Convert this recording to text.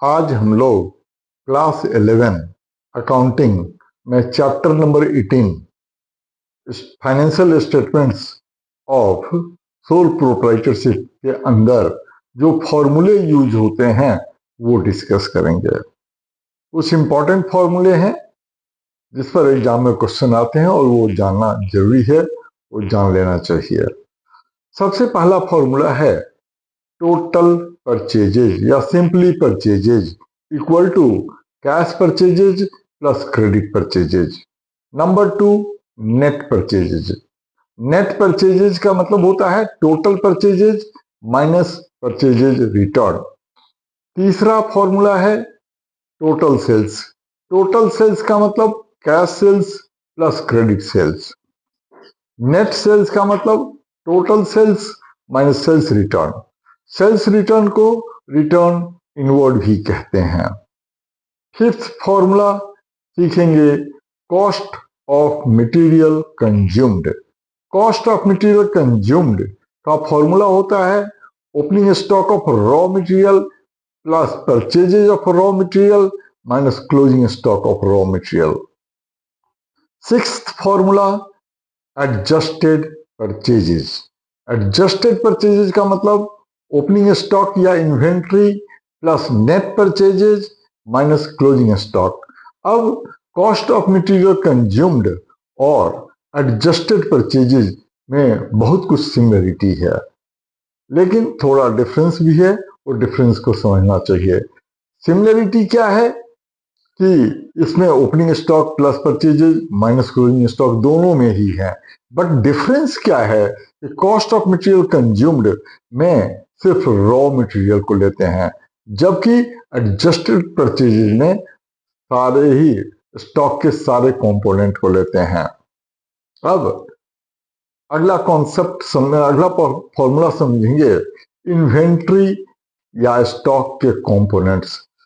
आज हम लोग क्लास 11 अकाउंटिंग में chapter number 18 financial statements of sole proprietorship के अंदर जो फॉर्मूले यूज होते हैं वो डिस्कस करेंगे। कुछ इंपॉर्टेंट फॉर्मूले हैं जिस पर एग्जाम में क्वेश्चन आते हैं और वो जानना जरूरी है, वो जान लेना चाहिए। सबसे पहला फॉर्मूला है टोटल परचेजेज या simply purchases equal to cash purchases plus credit purchases. Number 2 net purchases. Net purchases का मतलब होता है total purchases minus purchases return. तीसरा फॉर्मूला है टोटल सेल्स। टोटल सेल्स का मतलब cash sales plus credit sales. Net sales का मतलब total sales minus sales return. Sales return को रिटर्न इनवर्ड भी कहते हैं। फिफ्थ फॉर्मूला सीखेंगे cost of material consumed. Cost of material consumed का फॉर्मूला होता है opening stock of raw material plus purchases of raw material minus closing stock of raw material. Sixth formula adjusted purchases. Adjusted purchases का मतलब opening stock या inventory plus net purchases minus closing stock. अब cost of material consumed और adjusted purchases में बहुत कुछ similarity है, लेकिन थोड़ा डिफरेंस भी है, और डिफरेंस को समझना चाहिए। सिमिलरिटी क्या है कि इसमें opening stock plus purchases minus closing stock दोनों में ही है। बट डिफरेंस क्या है कि कॉस्ट ऑफ मटेरियल कंज्यूम्ड में सिर्फ रॉ मटेरियल को लेते हैं, जबकि एडजस्टेड परचेजेज में सारे ही स्टॉक के सारे कंपोनेंट को लेते हैं। अब अगला कॉन्सेप्ट अगला फॉर्मूला समझेंगे इन्वेंट्री या स्टॉक के कंपोनेंट्स।